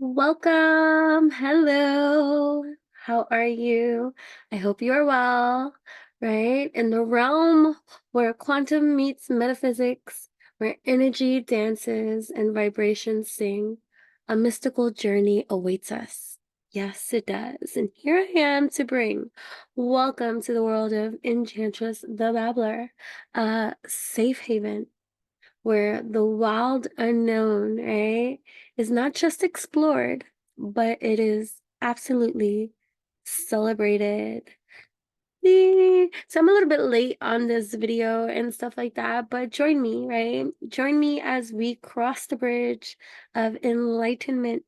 Welcome. Hello. How are you? I hope you are well, right? In the realm where quantum meets metaphysics, where energy dances and vibrations sing, a mystical journey awaits us. Yes, it does. And here I am to bring welcome to the world of Enchantress the Babbler, a safe haven where the wild unknown, right, is not just explored, but it is absolutely celebrated. So I'm a little bit late on this video and stuff like that, but join me, right? Join me as we cross the bridge of enlightenment,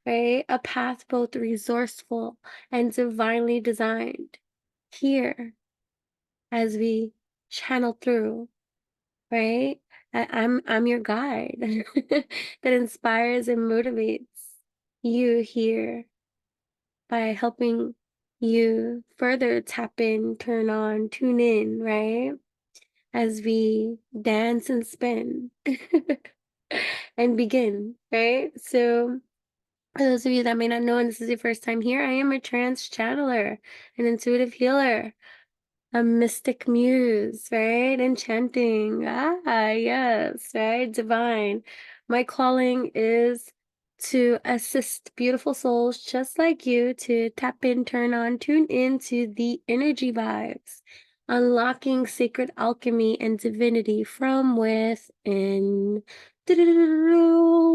right? A path both resourceful and divinely designed. Here, as we channel through, right? I'm your guide that inspires and motivates you here by helping you further tap in, turn on, tune in, right? As we dance and spin and begin, right? So for those of you that may not know and this is your first time here, I am a trance channeler, an intuitive healer, a mystic muse, right? Enchanting. Yes, right? Divine. My calling is to assist beautiful souls just like you to tap in, turn on, tune into the energy vibes, unlocking sacred alchemy and divinity from within.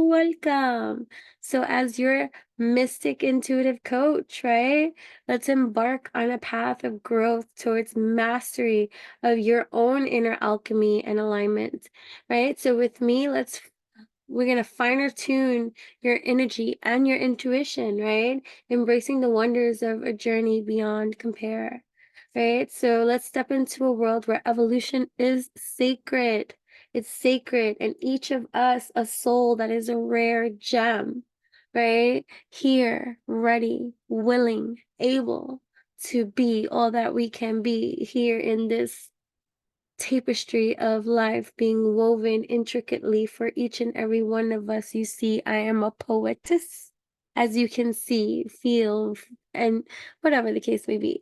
Welcome. So, as your mystic intuitive coach, right? Let's embark on a path of growth towards mastery of your own inner alchemy and alignment, right? So with me, we're going to finer tune your energy and your intuition, right? Embracing the wonders of a journey beyond compare, right? So let's step into a world where evolution is sacred. It's sacred, and each of us a soul that is a rare gem, right? Here, ready, willing, able to be all that we can be here in this tapestry of life being woven intricately for each and every one of us. You see, I am a poetess, as you can see, feel, and whatever the case may be.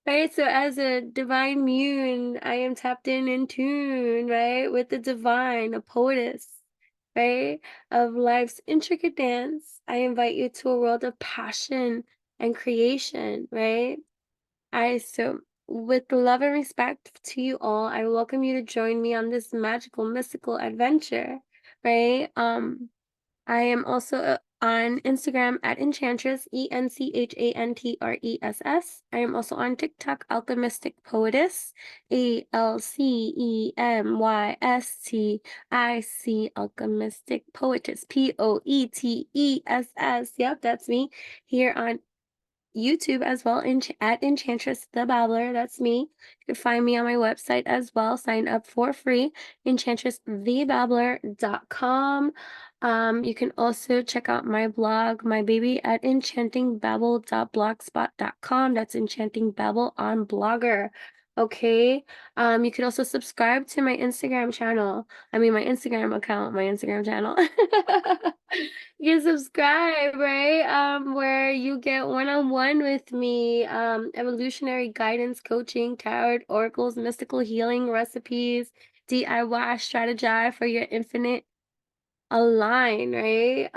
Right, so as a divine mune, I am tapped in tune, right, with the divine, a poetess, right, of life's intricate dance. I invite you to a world of passion and creation, right? With love and respect to you all, I welcome you to join me on this magical, mystical adventure, right? I am also on Instagram at Enchantress, Enchantress. I am also on TikTok, Alchemistic Poetess, ALCEMYSTIC, Alchemistic Poetess, POETESS. Yep, that's me here on YouTube as well, at Enchantress the Babbler. That's me. You can find me on my website as well. Sign up for free, enchantressthebabbler.com. You can also check out my blog, my baby, at enchantingbabble.blogspot.com. That's Enchanting Babble on Blogger. Okay. You can also subscribe to my Instagram channel. I mean, my Instagram account, my Instagram channel. You can subscribe, right? Where you get one-on-one with me, evolutionary guidance, coaching, tarot, oracles, mystical healing recipes, DIY strategy for your infinite align, right?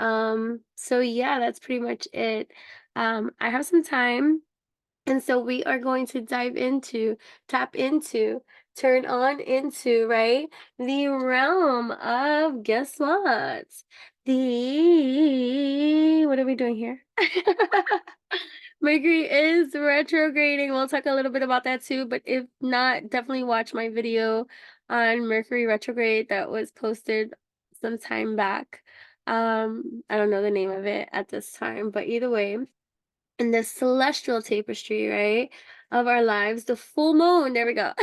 So yeah, that's pretty much it. I have some time, and so we are going to tap into, turn on into, right? The realm of, guess what? What are we doing here? Mercury is retrograding. We'll talk a little bit about that too, but if not, definitely watch my video on Mercury retrograde that was posted some time back. I don't know the name of it at this time, but either way, in the celestial tapestry, right, of our lives, the full moon, there we go.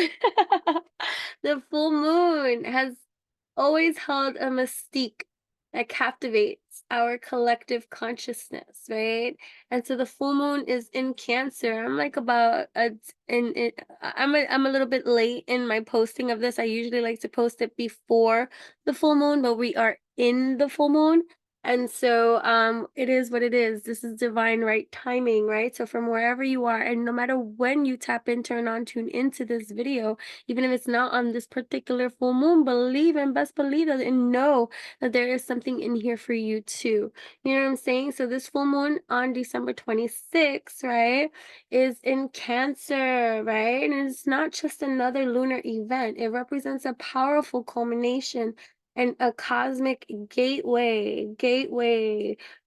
The full moon has always held a mystique that captivates our collective consciousness, right? And so the full moon is in Cancer. I'm like about a in I'm a little bit late in my posting of this. I usually like to post it before the full moon, but we are in the full moon And so it is what it is. This is divine right timing, right? So from wherever you are, and no matter when you tap in, turn on, tune into this video, even if it's not on this particular full moon, believe and best believe that and know that there is something in here for you too. You know what I'm saying? So this full moon on December 26th, right, is in Cancer, right? And it's not just another lunar event. It represents a powerful culmination and a cosmic gateway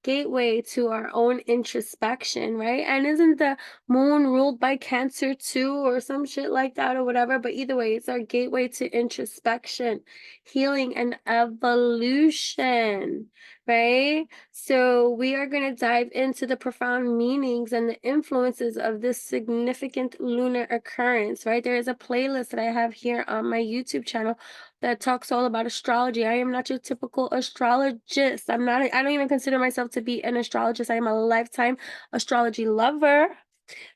to our own introspection, right? And isn't the moon ruled by Cancer too, or some shit like that, or whatever? But either way, it's our gateway to introspection, healing, and evolution, right? So we are going to dive into the profound meanings and the influences of this significant lunar occurrence, right? There is a playlist that I have here on my YouTube channel that talks all about astrology. I am not your typical astrologist. I don't even consider myself to be an astrologist. I am a lifetime astrology lover,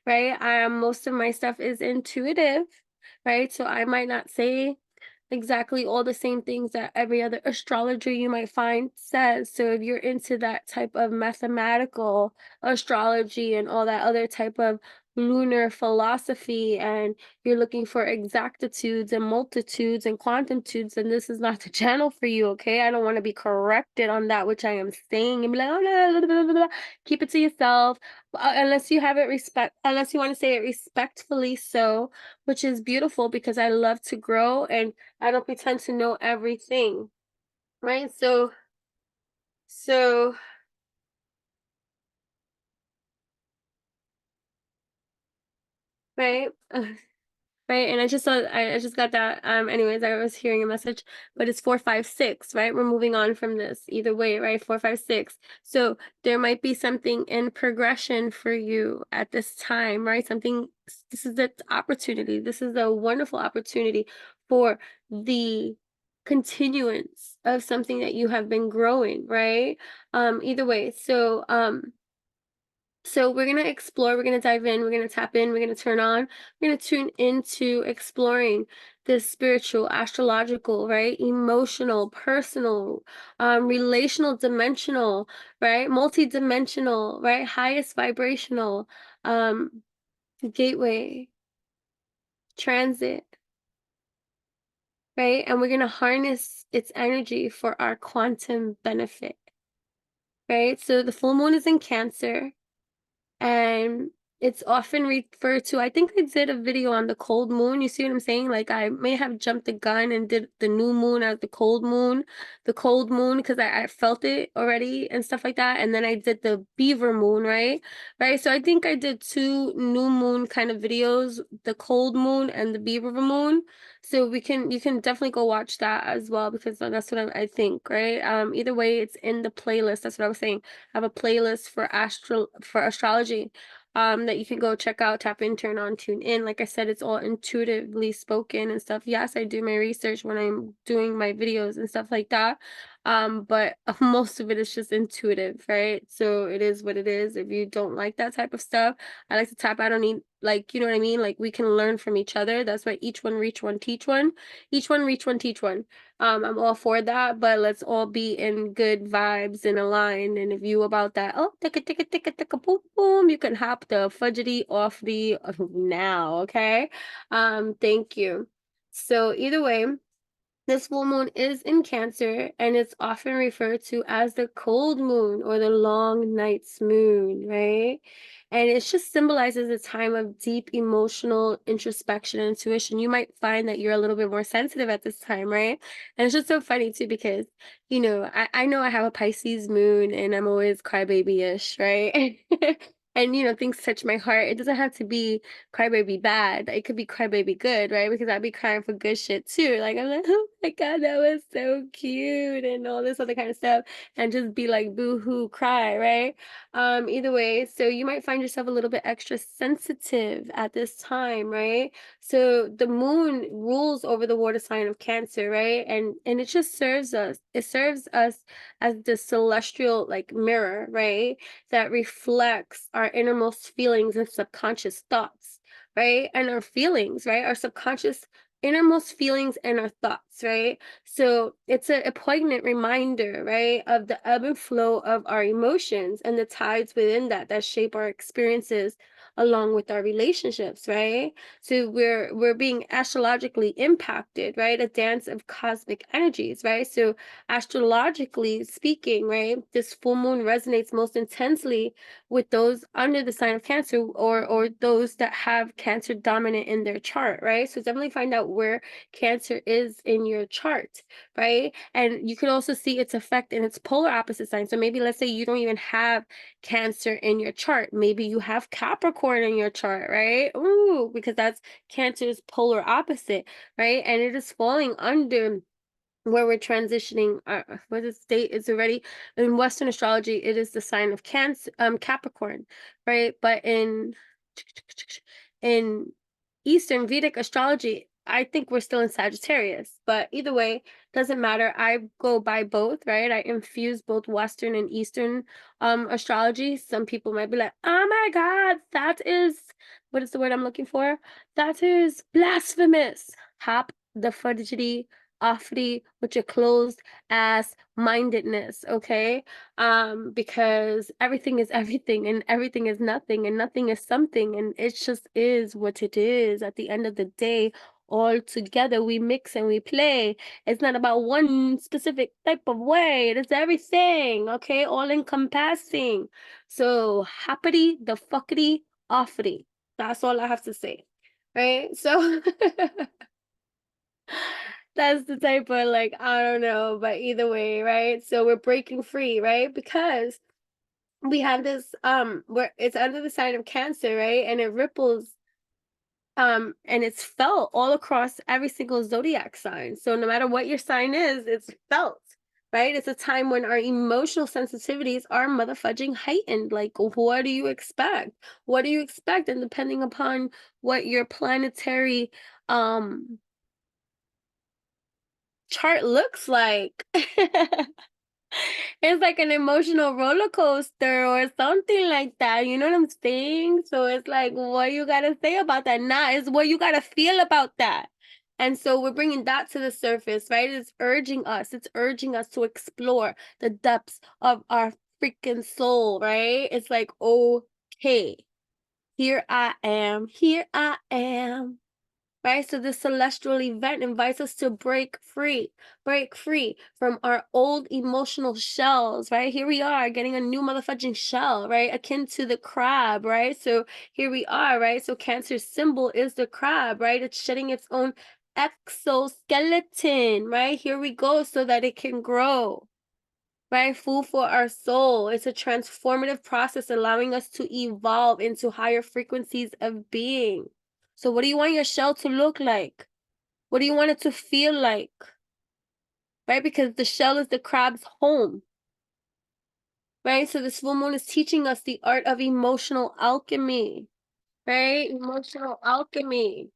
right? Most of my stuff is intuitive, right? So I might not say exactly all the same things that every other astrologer you might find says. So if you're into that type of mathematical astrology and all that other type of lunar philosophy, and you're looking for exactitudes and multitudes and quantumtudes, then this is not the channel for you, okay? I don't want to be corrected on that which I am saying and be like, oh, no, blah, blah, blah, blah. Keep it to yourself. Unless you have it unless you want to say it respectfully, so, which is beautiful because I love to grow and I don't pretend to know everything, right? So, right? Right, and I just got that, anyways, I was hearing a message, but it's 456, right? We're moving on from this either way, right? 456. So there might be something in progression for you at this time, right? This is the opportunity. This is a wonderful opportunity for the continuance of something that you have been growing, right? Either way. So we're going to explore, we're going to dive in, we're going to tap in, we're going to turn on, we're going to tune into exploring this spiritual, astrological, right? Emotional, personal, relational, dimensional, right? Multi-dimensional, right? Highest vibrational, um, gateway, transit, right? And we're going to harness its energy for our quantum benefit, right? So the full moon is in Cancer. And it's often referred to, I think I did a video on the cold moon. You see what I'm saying? Like I may have jumped the gun and did the new moon as the cold moon, because I felt it already and stuff like that. And then I did the beaver moon, right? Right. So I think I did two new moon kind of videos, the cold moon and the beaver moon. So you can definitely go watch that as well, because that's what I think, right? Either way, it's in the playlist. That's what I was saying. I have a playlist for astrology that you can go check out, tap in, turn on, tune in. Like I said, it's all intuitively spoken and stuff. Yes, I do my research when I'm doing my videos and stuff like that. But most of it is just intuitive, right? So it is what it is. If you don't like that type of stuff, I like to tap out on like, you know what I mean? Like we can learn from each other. That's why each one reach one, teach one. Each one reach one, teach one. I'm all for that, but let's all be in good vibes and aligned. And if you about that, oh, ticka, boom, boom, you can hop the fudgety off the now, okay? Thank you. So either way, this full moon is in Cancer, and it's often referred to as the cold moon or the long night's moon, right? And it just symbolizes a time of deep emotional introspection and intuition. You might find that you're a little bit more sensitive at this time, right? And it's just so funny too, because, I know I have a Pisces moon and I'm always crybaby-ish, right? And, things touch my heart. It doesn't have to be crybaby bad. It could be crybaby good, right? Because I'd be crying for good shit too. Like I'm like, oh my god, that was so cute and all this other kind of stuff. And just be like boo-hoo cry, right? Either way, so you might find yourself a little bit extra sensitive at this time, right? So the moon rules over the water sign of Cancer, right? And it just serves us. It serves us as the celestial like mirror, right? That reflects our innermost feelings and subconscious thoughts, right? And our feelings, right? Our subconscious innermost feelings and our thoughts, right? So it's a poignant reminder, right, of the ebb and flow of our emotions and the tides within that shape our experiences along with our relationships, right? So we're being astrologically impacted, right? A dance of cosmic energies, right? So astrologically speaking, right, this full moon resonates most intensely with those under the sign of Cancer, or those that have Cancer dominant in their chart, right? So definitely find out where Cancer is in your chart, right? And you can also see its effect in its polar opposite sign. So maybe let's say you don't even have Cancer in your chart. Maybe you have Capricorn in your chart, right? Ooh, because that's Cancer's polar opposite, right? And it is falling under where we're transitioning where the state is already in Western astrology. It is the sign of Cancer, Capricorn, right? But in Eastern Vedic astrology, I think we're still in Sagittarius, but either way, doesn't matter. I go by both, right? I infuse both Western and Eastern astrology. Some people might be like, oh my God, that is, what is the word I'm looking for? That is blasphemous. Hop the fudgety offity with your closed ass mindedness, okay? Because everything is everything and everything is nothing and nothing is something, and it just is what it is at the end of the day. All together we mix and we play. It's not about one specific type of way, it is everything, okay? All encompassing. So happity the fuckity offity. That's all I have to say, right? So that's the type of, like, I don't know, but either way, right? So we're breaking free, right? Because we have this where it's under the sign of Cancer, right? And it ripples and it's felt all across every single zodiac sign. So no matter what your sign is, it's felt. Right? It's a time when our emotional sensitivities are motherfudging heightened. Like, what do you expect? What do you expect? And depending upon what your planetary chart looks like. It's like an emotional roller coaster or something like that. You know what I'm saying? So it's like, what you gotta say about that? Nah, it's what you gotta feel about that. And so we're bringing that to the surface, right? It's urging us to explore the depths of our freaking soul, right? It's like, okay, here I am, right? So this celestial event invites us to break free from our old emotional shells, right? Here we are getting a new motherfucking shell, right? Akin to the crab, right? So here we are, right? So Cancer's symbol is the crab, right? It's shedding its own exoskeleton, right? Here we go, so that it can grow. Right, food for our soul. It's a transformative process allowing us to evolve into higher frequencies of being. So, what do you want your shell to look like? What do you want it to feel like? Right, because the shell is the crab's home. Right, so this full moon is teaching us the art of emotional alchemy. Right, emotional alchemy.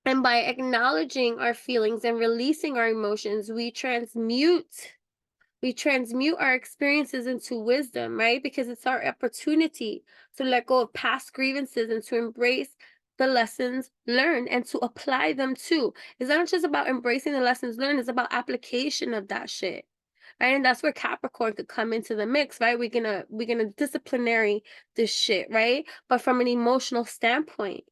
And by acknowledging our feelings and releasing our emotions, we transmute our experiences into wisdom, right? Because it's our opportunity to let go of past grievances and to embrace the lessons learned and to apply them too. It's not just about embracing the lessons learned, it's about application of that shit. Right. And that's where Capricorn could come into the mix, right? We're gonna disciplinary this shit, right? But from an emotional standpoint,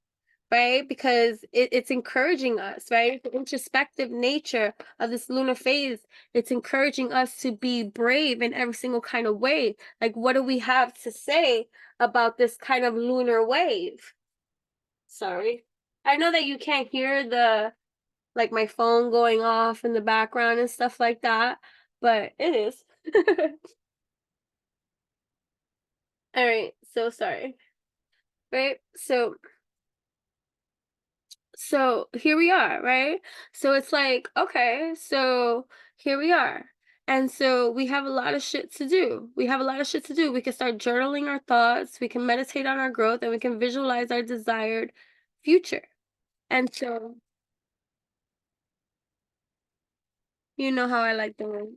right? Because it's encouraging us, right? The introspective nature of this lunar phase, it's encouraging us to be brave in every single kind of way. Like, what do we have to say about this kind of lunar wave? Sorry. I know that you can't hear the, like, my phone going off in the background and stuff like that, but it is. All right, so sorry. Right? So here we are, right? So it's like, okay, so here we are. And so we have a lot of shit to do. We have a lot of shit to do. We can start journaling our thoughts, we can meditate on our growth, and we can visualize our desired future. And so, you know how I like the word.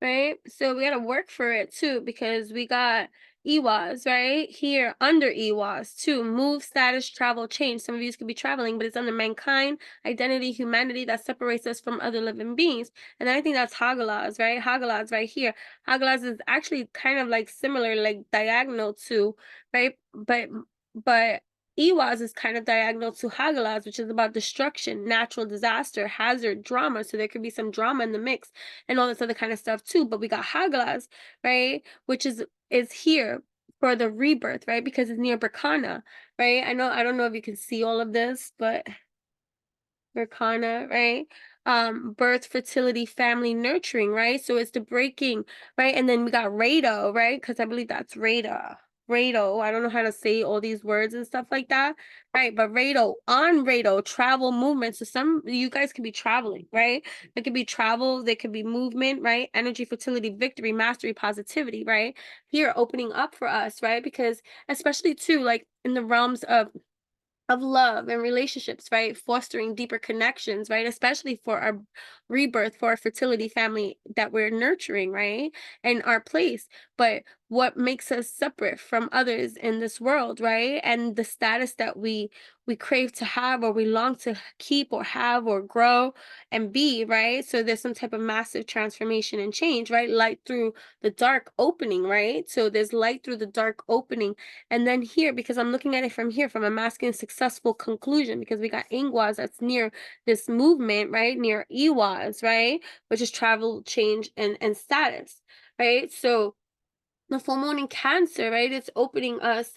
right? So we got to work for it too, because we got EWAs right here under EWAs too. Move, status, travel, change. Some of you could be traveling, but it's under mankind, identity, humanity that separates us from other living beings. And then I think that's Hagalaz, right? Hagalaz right here. Hagalaz is actually kind of like similar, like diagonal to, right? But Iwas is kind of diagonal to Hagalaz, which is about destruction, natural disaster, hazard, drama. So there could be some drama in the mix and all this other kind of stuff too. But we got Hagalaz, right, which is here for the rebirth, right, because it's near Berkana, right. I don't know if you can see all of this, but Berkana, right? Birth, fertility, family, nurturing, right? So it's the breaking, right? And then we got Rado, right? Because I believe that's Rada. Rado. I don't know how to say all these words and stuff like that. Right. But Rado, on Rado, travel movement. So some you guys could be traveling, right? There could be travel, there could be movement, right? Energy, fertility, victory, mastery, positivity, right? Here opening up for us, right? Because especially too, like in the realms of love and relationships, right? Fostering deeper connections, right? Especially for our rebirth, for our fertility family that we're nurturing, right? And our place. But what makes us separate from others in this world, right? And the status that we crave to have or we long to keep or have or grow and be, right? So there's some type of massive transformation and change, right? Light through the dark opening, right? So there's light through the dark opening. And then here, because I'm looking at it from here, from a masculine successful conclusion, because we got Ingwas that's near this movement, right? Near Iwas, right? Which is travel, change, and status, right? So the full moon in Cancer, right? It's opening us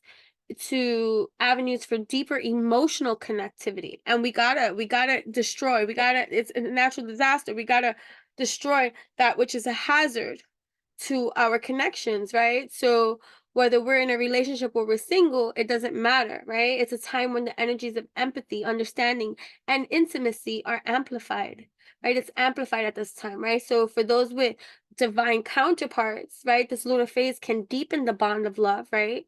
to avenues for deeper emotional connectivity. And we gotta destroy, it's a natural disaster. We gotta destroy that which is a hazard to our connections, right? So whether we're in a relationship or we're single, it doesn't matter, right? It's a time when the energies of empathy, understanding, and intimacy are amplified, right? It's amplified at this time, right? So for those with divine counterparts, right, this lunar phase can deepen the bond of love, right?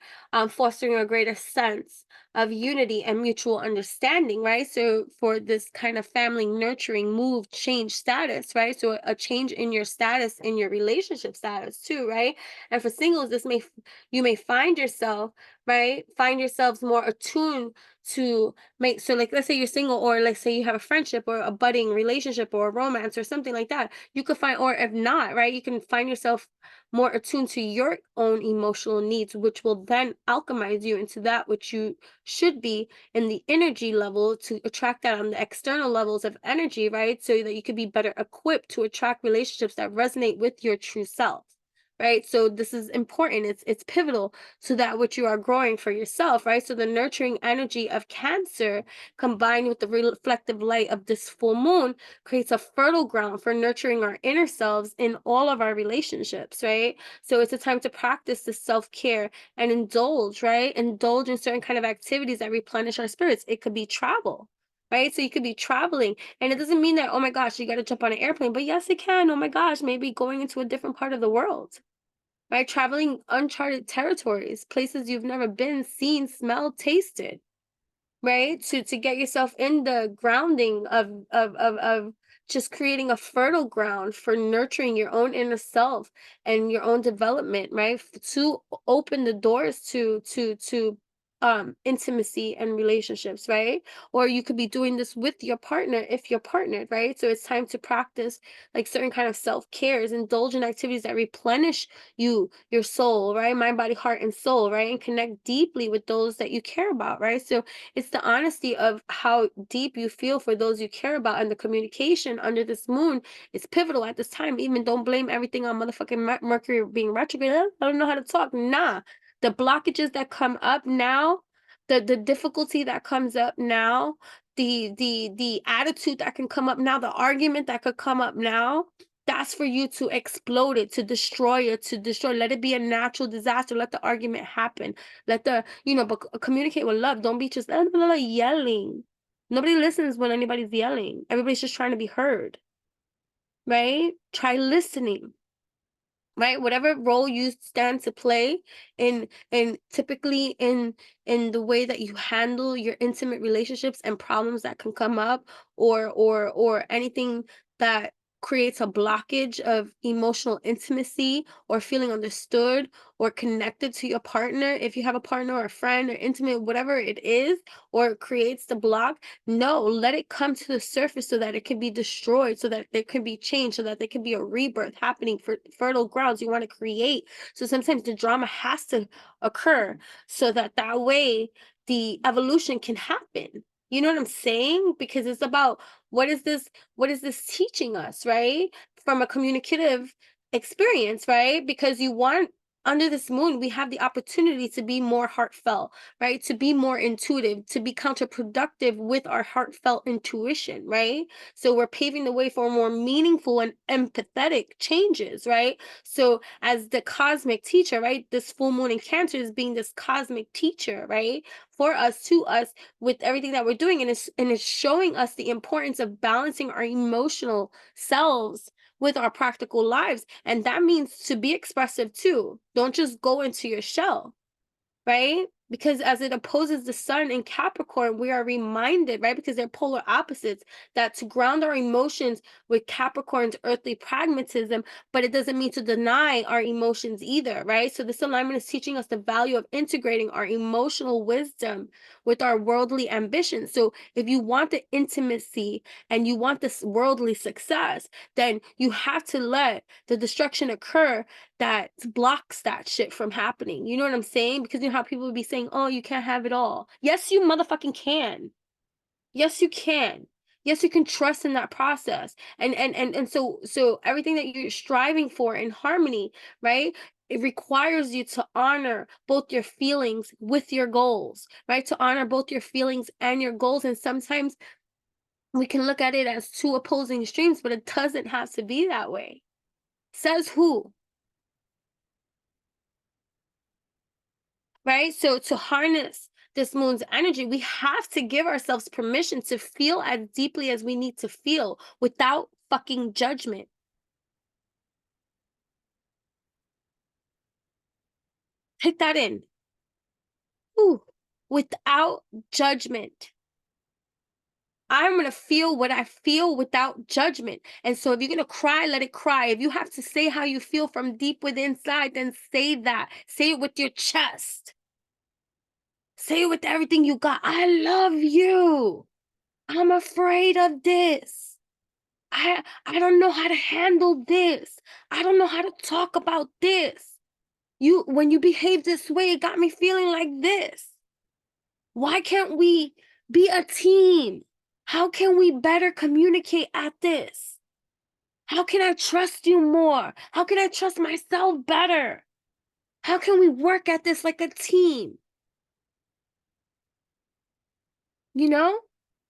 Fostering a greater sense of unity and mutual understanding, right? So for this kind of family nurturing move, change status, right? So a change in your status, in your relationship status too, right? And for singles, you may find yourself, right? Find yourselves more attuned to make, so like let's say you're single, or let's say you have a friendship or a budding relationship or a romance or something like that. You could find, or if not, right, you can find yourself more attuned to your own emotional needs, which will then alchemize you into that which you should be in the energy level to attract that on the external levels of energy, right? So that you could be better equipped to attract relationships that resonate with your true self. Right. So this is important. It's pivotal to that which you are growing for yourself, right? So the nurturing energy of Cancer combined with the reflective light of this full moon creates a fertile ground for nurturing our inner selves in all of our relationships, right? So it's a time to practice this self-care and indulge, right? Indulge in certain kind of activities that replenish our spirits. It could be travel. Right. So you could be traveling, and it doesn't mean that, oh my gosh, you got to jump on an airplane, but yes, it can. Oh my gosh, maybe going into a different part of the world, right? Traveling uncharted territories, places you've never been, seen, smelled, tasted, right? To get yourself in the grounding of just creating a fertile ground for nurturing your own inner self and your own development, right? To open the doors to intimacy and relationships, right? Or you could be doing this with your partner if you're partnered, right? So it's time to practice like certain kind of self-cares, indulge in activities that replenish your soul, right? Mind, body, heart, and soul, right? And connect deeply with those that you care about, right? So it's the honesty of how deep you feel for those you care about, and the communication under this moon is pivotal at this time. Even don't blame everything on motherfucking Mercury being retrograde. I don't know how to talk. Nah, the blockages that come up now, the difficulty that comes up now, the attitude that can come up now, the argument that could come up now, that's for you to explode it, to destroy it, to destroy. Let it be a natural disaster. Let the argument happen. Let the, but communicate with love. Don't be just yelling. Nobody listens when anybody's yelling. Everybody's just trying to be heard, right? Try listening, right? Whatever role you stand to play in typically in the way that you handle your intimate relationships and problems that can come up, or anything that creates a blockage of emotional intimacy or feeling understood or connected to your partner, if you have a partner or a friend or intimate, whatever it is, or it creates the block, no, let it come to the surface so that it can be destroyed, so that there can be change, so that there can be a rebirth happening for fertile grounds you want to create. So sometimes the drama has to occur so that that way the evolution can happen. You know what I'm saying? Because it's about what is this what is this teaching us, right? From a communicative experience, right? Because you want under this moon, we have the opportunity to be more heartfelt, right? To be more intuitive, to be counterproductive with our heartfelt intuition, right? So we're paving the way for more meaningful and empathetic changes, right? So as the cosmic teacher, right? This full moon in Cancer is being this cosmic teacher, right? For us, to us, with everything that we're doing, and it's showing us the importance of balancing our emotional selves with our practical lives, and that means to be expressive too. Don't just go into your shell, right? Because as it opposes the sun in Capricorn, we are reminded, right? Because they're polar opposites, that to ground our emotions with Capricorn's earthly pragmatism, but it doesn't mean to deny our emotions either, right? So this alignment is teaching us the value of integrating our emotional wisdom with our worldly ambitions. So if you want the intimacy and you want this worldly success, then you have to let the destruction occur that blocks that shit from happening. You know what I'm saying? Because you know how people would be saying, "Oh, you can't have it all." Yes, you motherfucking can. Yes, you can. Yes, you can trust in that process. And so everything that you're striving for in harmony, right? It requires you to honor both your feelings with your goals, right? To honor both your feelings and your goals. And sometimes we can look at it as two opposing streams, but it doesn't have to be that way. Says who? Right? So to harness this moon's energy, we have to give ourselves permission to feel as deeply as we need to feel without fucking judgment. Take that in. Ooh, without judgment. I'm going to feel what I feel without judgment. And so if you're going to cry, let it cry. If you have to say how you feel from deep within inside, then say that. Say it with your chest. Say it with everything you got. I love you. I'm afraid of this. I don't know how to handle this. I don't know how to talk about this. You when you behave this way, it got me feeling like this. Why can't we be a team? How can we better communicate at this? How can I trust you more? How can I trust myself better? How can we work at this like a team? You know?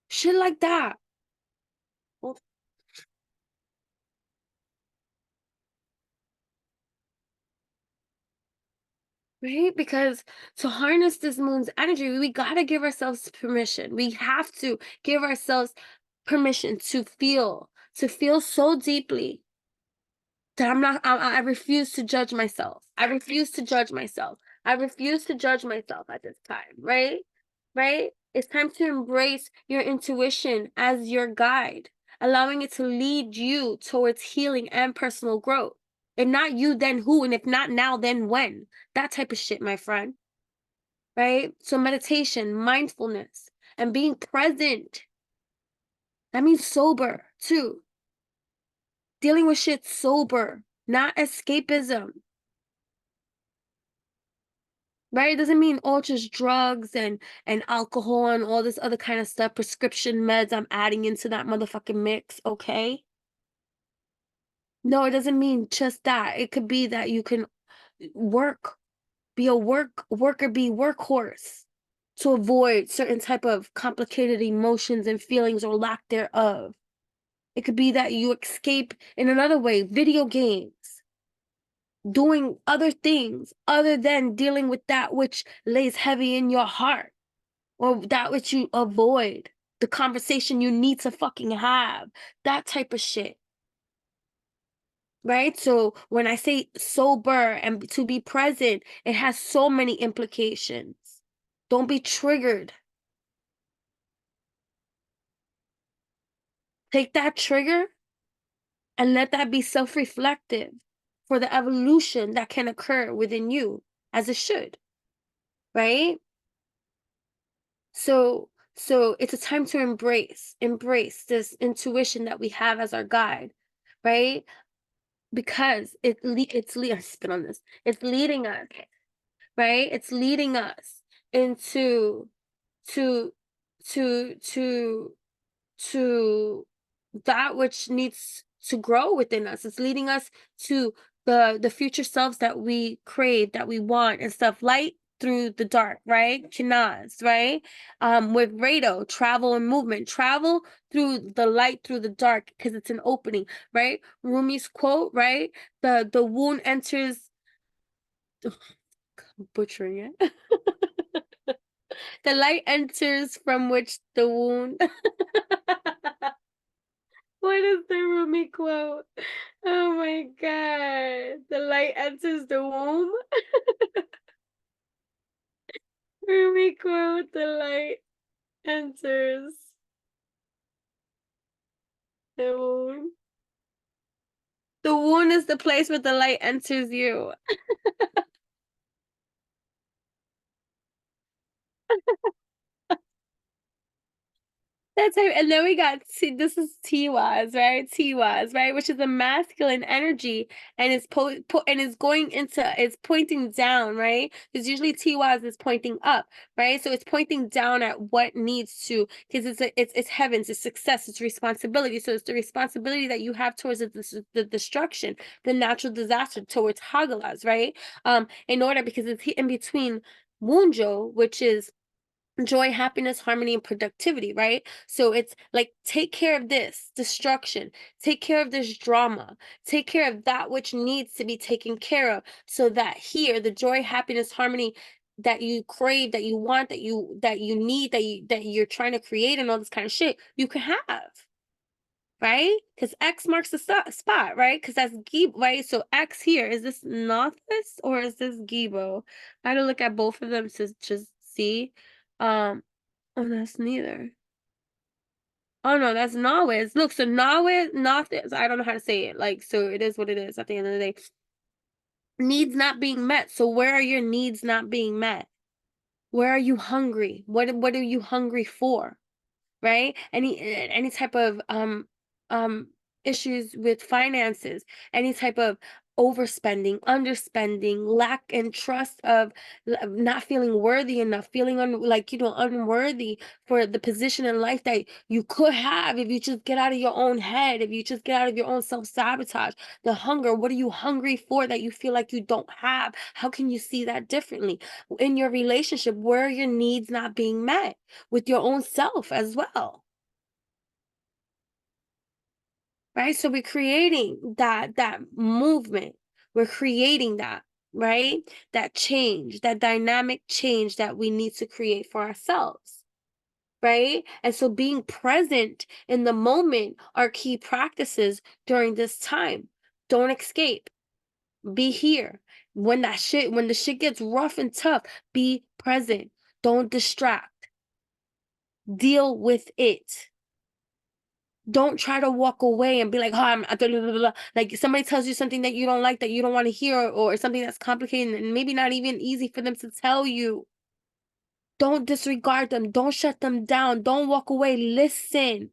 Shit like that. Right? Because to harness this moon's energy, we got to give ourselves permission. We have to give ourselves permission to feel so deeply that I refuse to judge myself. I refuse to judge myself. I refuse to judge myself at this time, right? Right? It's time to embrace your intuition as your guide, allowing it to lead you towards healing and personal growth. If not you, then who? And if not now, then when? That type of shit, my friend. Right? So meditation, mindfulness, and being present. That means sober too. Dealing with shit sober, not escapism. Right? It doesn't mean all just drugs and alcohol and all this other kind of stuff, prescription meds I'm adding into that motherfucking mix, okay? No, it doesn't mean just that. It could be that you can work, be a worker, be workhorse to avoid certain type of complicated emotions and feelings or lack thereof. It could be that you escape in another way, video games, doing other things other than dealing with that which lays heavy in your heart or that which you avoid, the conversation you need to fucking have, that type of shit. Right? So when I say sober and to be present, it has so many implications. Don't be triggered. Take that trigger and let that be self-reflective for the evolution that can occur within you as it should, right? So it's a time to embrace this intuition that we have as our guide, right? Because I spit on this. It's leading us, right? It's leading us into to to to that which needs to grow within us. It's leading us to the future selves that we crave, that we want, and stuff. Light through the dark, right? Chinaz, right? With Rado, travel and movement. Travel through the light, through the dark, because it's an opening, right? Rumi's quote, right? The wound enters. I'm butchering it. The light enters from which the wound. What is the Rumi quote? Oh my god. The light enters the womb. Rumi quote, the light enters the womb. The womb is the place where the light enters you. That's how, and then we got this is Tiwaz, right? Tiwaz, right? Which is a masculine energy, and and is going into, it's pointing down, right? Because usually Tiwaz is pointing up, right? So it's pointing down at what needs to, because it's heavens, it's success, it's responsibility. So it's the responsibility that you have towards the destruction, the natural disaster, towards Hagalas, right? In order, because it's in between Wunjo, which is joy, happiness, harmony, and productivity, right? So it's like, take care of this destruction, take care of this drama, take care of that which needs to be taken care of, so that here the joy, happiness, harmony that you crave, that you want, that you need, that you're trying to create, and all this kind of shit, you can have. Right? Because X marks the spot, right? Because that's Gib, right? So X here, is this Nothus or is this Gibo? I had to look at both of them to just see. Um, oh, that's neither. Oh no, that's Nawis. Look, so Nawis, Nothus. I don't know how to say it. Like, so it is what it is at the end of the day. Needs not being met. So where are your needs not being met? Where are you hungry? What are you hungry for? Right? Any type of um issues with finances, any type of overspending, underspending, lack and trust of not feeling worthy enough, feeling like, unworthy for the position in life that you could have if you just get out of your own head, if you just get out of your own self-sabotage. The hunger, what are you hungry for that you feel like you don't have? How can you see that differently? In your relationship, where are your needs not being met with your own self as well? Right? So we're creating that movement. We're creating that, right? That change, that dynamic change that we need to create for ourselves. Right? And so being present in the moment are key practices during this time. Don't escape. Be here. When the shit gets rough and tough, be present. Don't distract. Deal with it. Don't try to walk away and be like, oh, blah, blah, blah, blah. Like, somebody tells you something that you don't like, that you don't want to hear, or something that's complicated and maybe not even easy for them to tell you. Don't disregard them. Don't shut them down. Don't walk away. Listen.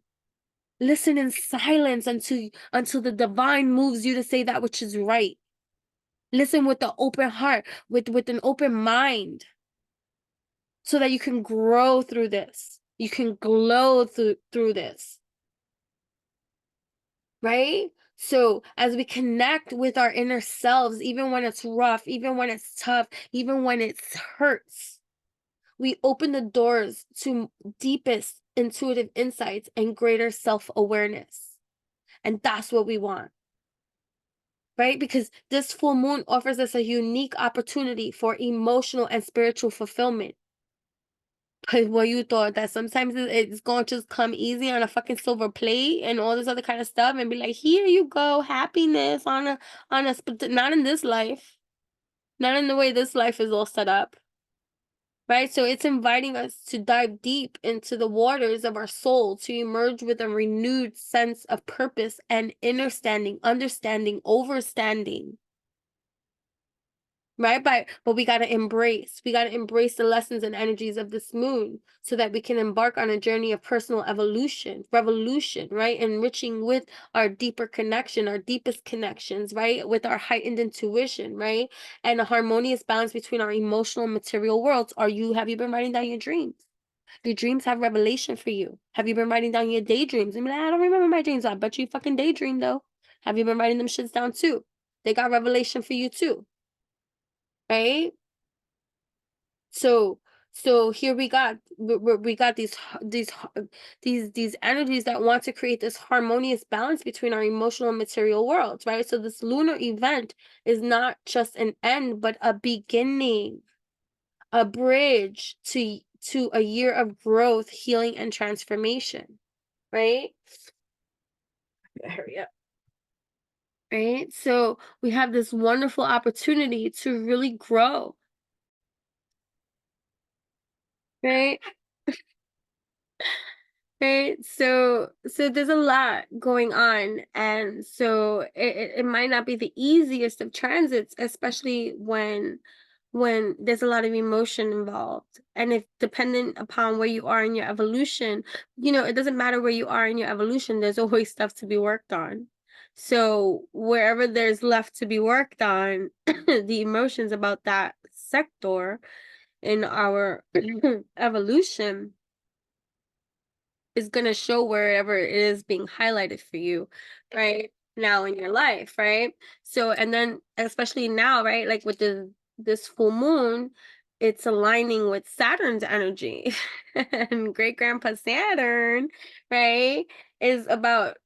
Listen in silence until the divine moves you to say that which is right. Listen with an open heart, with an open mind, so that you can grow through this. You can glow through this. Right? So as we connect with our inner selves, even when it's rough, even when it's tough, even when it hurts, we open the doors to deepest intuitive insights and greater self-awareness. And that's what we want. Right? Because this full moon offers us a unique opportunity for emotional and spiritual fulfillment. But what you thought that sometimes it's going to just come easy on a fucking silver plate and all this other kind of stuff, and be like, here you go, happiness but not in this life. Not in the way this life is all set up. right? So it's inviting us to dive deep into the waters of our soul to emerge with a renewed sense of purpose and understanding, overstanding. Right? But we gotta embrace the lessons and energies of this moon so that we can embark on a journey of personal revolution, right? Enriching with our deeper connection, our deepest connections, right? With our heightened intuition, right? And a harmonious balance between our emotional and material worlds. Have you been writing down your dreams? Your dreams have revelation for you. Have you been writing down your daydreams? I mean, I don't remember my dreams. I bet you fucking daydream though. Have you been writing them shits down too? They got revelation for you too, right? So here we got these energies that want to create this harmonious balance between our emotional and material worlds, right? So this lunar event is not just an end, but a beginning, a bridge to a year of growth, healing, and transformation, right? Hurry up. Right? So we have this wonderful opportunity to really grow, right? Right. So there's a lot going on. And so it might not be the easiest of transits, especially when there's a lot of emotion involved. And if dependent upon where you are in your evolution, it doesn't matter where you are in your evolution, there's always stuff to be worked on. So wherever there's left to be worked on, the emotions about that sector in our evolution is going to show wherever it is being highlighted for you right now in your life, right? So and then especially now, right, like with this full moon, it's aligning with Saturn's energy. And great grandpa Saturn, right, is about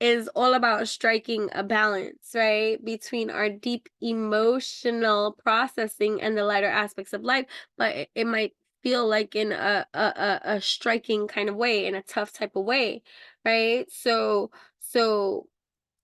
is all about striking a balance, right, between our deep emotional processing and the lighter aspects of life. But it might feel like in a striking kind of way, in a tough type of way, right? So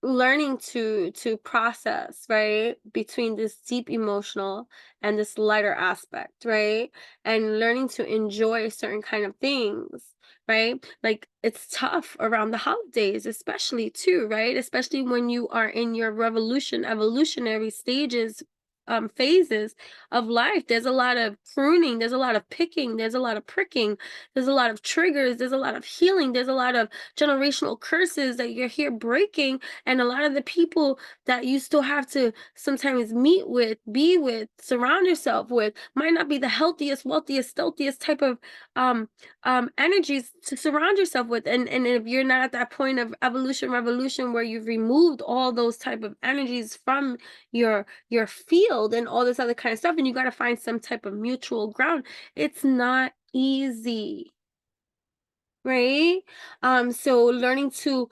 learning to process, right, between this deep emotional and this lighter aspect, right? And learning to enjoy certain kind of things, right? Like it's tough around the holidays, especially too, right? Especially when you are in your evolutionary stages, phases of life. There's a lot of pruning, there's a lot of picking, there's a lot of pricking, there's a lot of triggers, there's a lot of healing, there's a lot of generational curses that you're here breaking. And a lot of the people that you still have to sometimes meet with, be with, surround yourself with might not be the healthiest, wealthiest, stealthiest type of um energies to surround yourself with. And if you're not at that point of evolution revolution where you've removed all those type of energies from your field and all this other kind of stuff, and you got to find some type of mutual ground, it's not easy, right? So learning to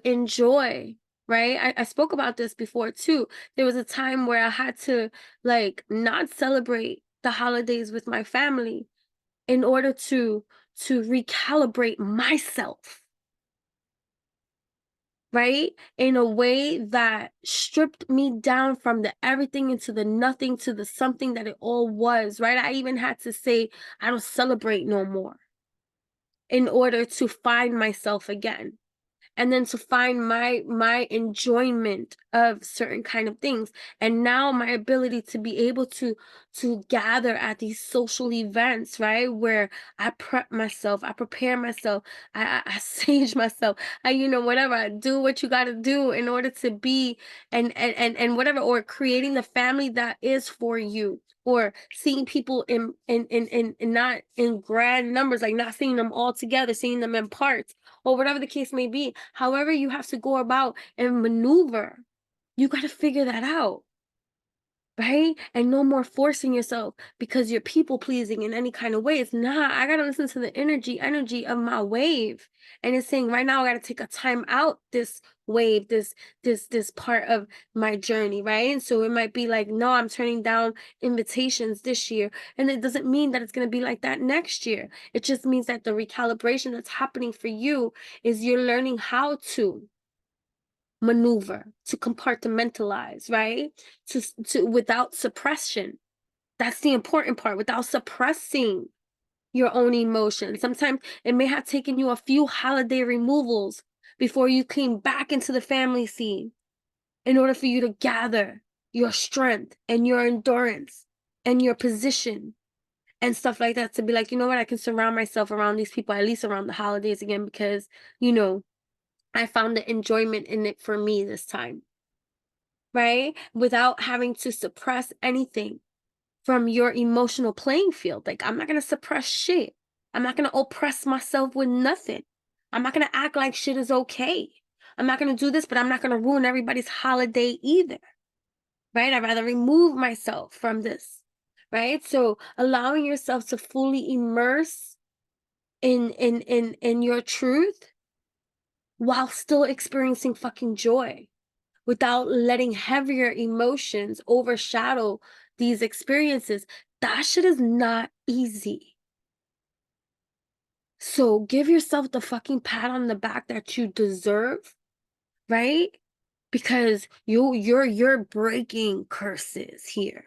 enjoy, right? I spoke about this before too. There was a time where I had to like not celebrate the holidays with my family in order to recalibrate myself, right? In a way that stripped me down from the everything into the nothing to the something that it all was, right? I even had to say I don't celebrate no more in order to find myself again, and then to find my enjoyment of certain kind of things. And now my ability to be able to gather at these social events, right, where I prep myself, I prepare myself, I sage myself, I whatever, I do what you got to do in order to be and whatever, or creating the family that is for you, or seeing people in not in grand numbers, like not seeing them all together, seeing them in parts, or whatever the case may be. However, you have to go about and maneuver. You got to figure that out, right? And no more forcing yourself because you're people pleasing in any kind of way. It's not. I got to listen to the energy of my wave. And it's saying right now I got to take a time out this wave, this part of my journey, right? And so it might be like, no, I'm turning down invitations this year. And it doesn't mean that it's going to be like that next year. It just means that the recalibration that's happening for you is you're learning how to maneuver, to compartmentalize, right? To without suppression. That's the important part, without suppressing your own emotions. Sometimes it may have taken you a few holiday removals before you came back into the family scene in order for you to gather your strength and your endurance and your position and stuff like that, to be like, you know what, I can surround myself around these people at least around the holidays again, because, you know, I found the enjoyment in it for me this time, right? Without having to suppress anything from your emotional playing field. Like, I'm not going to suppress shit. I'm not going to oppress myself with nothing. I'm not going to act like shit is okay. I'm not going to do this, but I'm not going to ruin everybody's holiday either. Right? I'd rather remove myself from this. Right? So allowing yourself to fully immerse in your truth while still experiencing fucking joy, without letting heavier emotions overshadow these experiences. That shit is not easy. So give yourself the fucking pat on the back that you deserve, right? Because you're breaking curses here,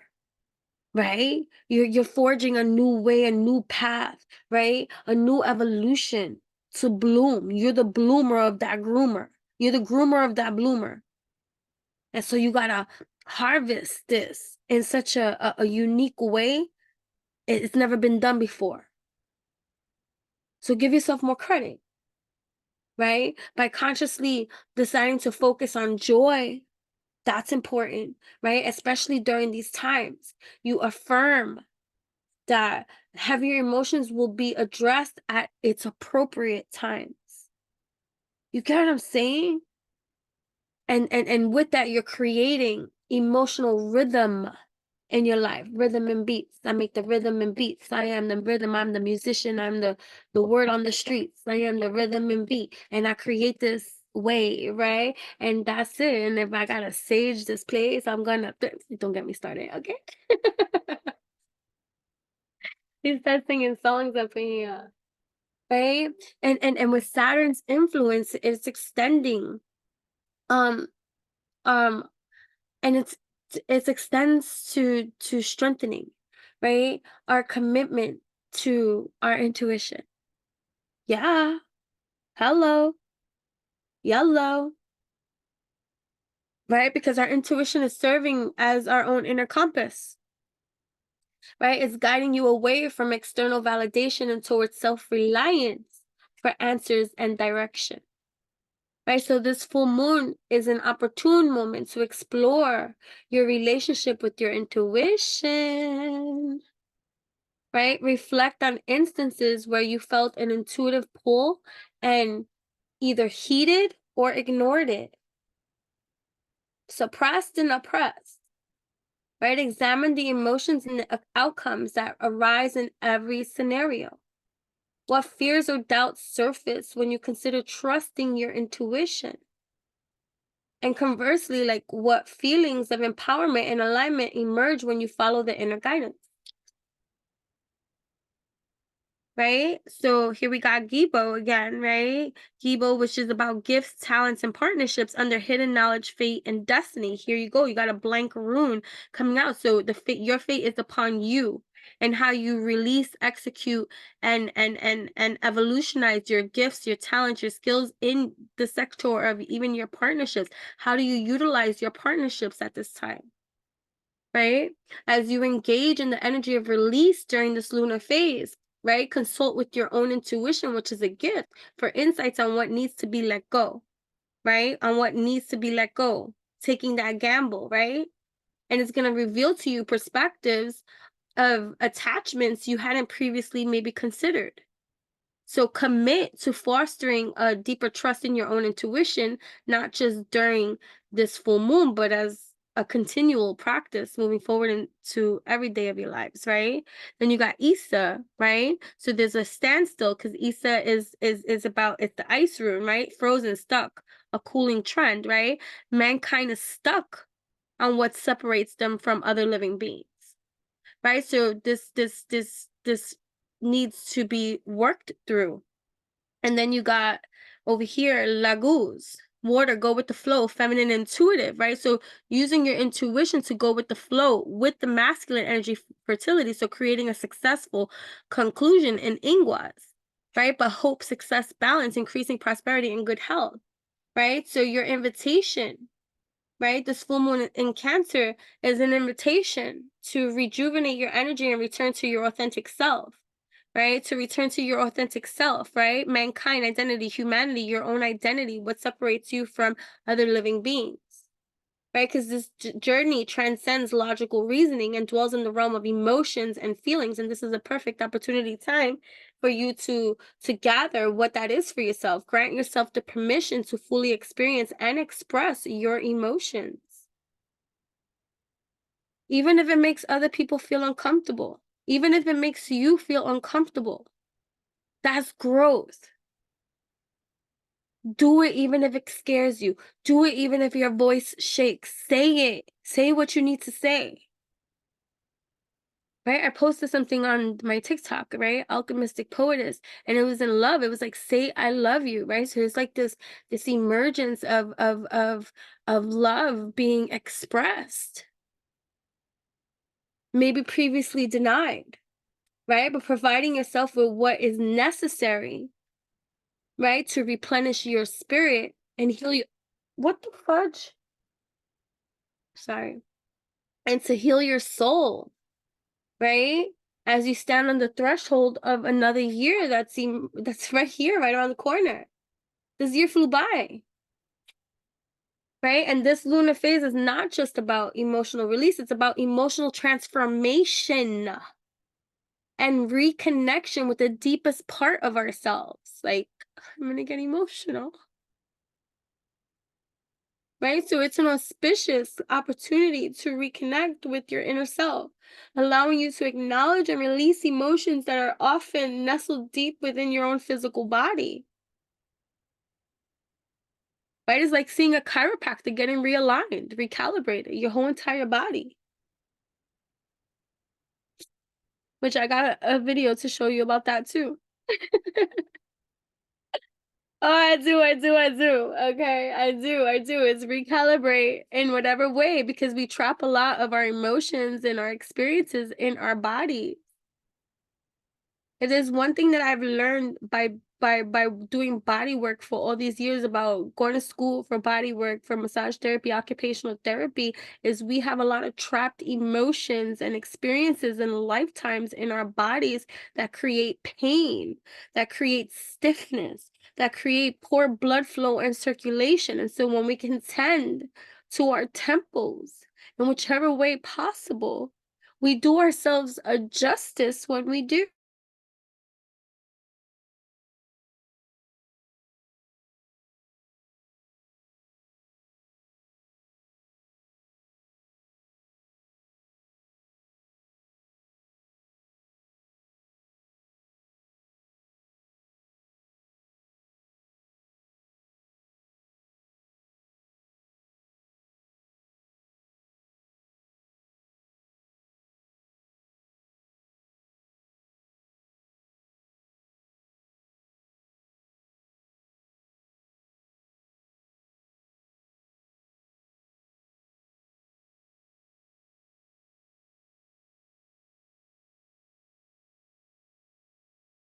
right? You're forging a new way, a new path, right? A new evolution to bloom. You're the bloomer of that groomer. You're the groomer of that bloomer. And so you gotta harvest this in such a unique way. It's never been done before. So give yourself more credit, right? By consciously deciding to focus on joy, that's important, right? Especially during these times. You affirm that heavier emotions will be addressed at its appropriate times. You get what I'm saying? And with that, you're creating emotional rhythm in your life. Rhythm and beats. I make the rhythm and beats. I am the rhythm. I'm the musician. I'm the word on the streets. I am the rhythm and beat. And I create this way, right? And that's it. And if I gotta sage this place, I'm gonna don't get me started, okay? He start singing songs up in here. Right? And with Saturn's influence, it's extending. Um, um, and it extends to strengthening, right, our commitment to our intuition. Yeah, hello, yellow, right? Because our intuition is serving as our own inner compass, right? It's guiding you away from external validation and towards self-reliance for answers and direction. Right, so this full moon is an opportune moment to explore your relationship with your intuition, right? Reflect on instances where you felt an intuitive pull and either heeded or ignored it, suppressed and oppressed, right? Examine the emotions and the outcomes that arise in every scenario. What fears or doubts surface when you consider trusting your intuition? And conversely, like, what feelings of empowerment and alignment emerge when you follow the inner guidance? Right? So here we got Gibo again, right? Gibo, which is about gifts, talents, and partnerships under hidden knowledge, fate, and destiny. Here you go. You got a blank rune coming out. So your fate is upon you, and how you release, execute, and evolutionize your gifts, your talents, your skills in the sector of even your partnerships. How do you utilize your partnerships at this time? Right? As you engage in the energy of release during this lunar phase, right? Consult with your own intuition, which is a gift, for insights on what needs to be let go, right? On what needs to be let go, taking that gamble, right? And it's going to reveal to you perspectives of attachments you hadn't previously maybe considered. So commit to fostering a deeper trust in your own intuition, not just during this full moon, but as a continual practice moving forward into every day of your lives, right? Then you got Issa, right? So there's a standstill because Issa is about, it's the ice rune, right? Frozen, stuck, a cooling trend, right? Mankind is stuck on what separates them from other living beings, right? So this needs to be worked through. And then you got over here Laguz, water, go with the flow, feminine, intuitive, right? So using your intuition to go with the flow with the masculine energy, fertility. So creating a successful conclusion in ingwas, right? But hope, success, balance, increasing prosperity and good health, right? So your invitation, right? This full moon in Cancer is an invitation to rejuvenate your energy and return to your authentic self, right? To return to your authentic self, right? Mankind, identity, humanity, your own identity, what separates you from other living beings, right? Because this journey transcends logical reasoning and dwells in the realm of emotions and feelings. And this is a perfect opportunity time for you to gather what that is for yourself. Grant yourself the permission to fully experience and express your emotions, even if it makes other people feel uncomfortable, even if it makes you feel uncomfortable. That's growth. Do it even if it scares you. Do it even if your voice shakes. Say it. Say what you need to say. Right? I posted something on my TikTok, right? Alchemistic Poetess, and it was in love. It was like, say I love you, right? So it's like this emergence of love being expressed, maybe previously denied, right? But providing yourself with what is necessary, right? To replenish your spirit and heal you. What the fudge? Sorry. And to heal your soul, right? As you stand on the threshold of another year that's right here, right around the corner. This year flew by, right? And this lunar phase is not just about emotional release, it's about emotional transformation and reconnection with the deepest part of ourselves. Like, I'm gonna get emotional. Right? So it's an auspicious opportunity to reconnect with your inner self, allowing you to acknowledge and release emotions that are often nestled deep within your own physical body. Right? It's like seeing a chiropractor getting realigned, recalibrated, your whole entire body. Which I got a video to show you about that too. Oh, I do. Okay, I do. It's recalibrate in whatever way because we trap a lot of our emotions and our experiences in our body. It is one thing that I've learned by doing body work for all these years, about going to school for body work, for massage therapy, occupational therapy, is we have a lot of trapped emotions and experiences and lifetimes in our bodies that create pain, that create stiffness, that create poor blood flow and circulation. And so when we can tend to our temples in whichever way possible, we do ourselves a justice when we do.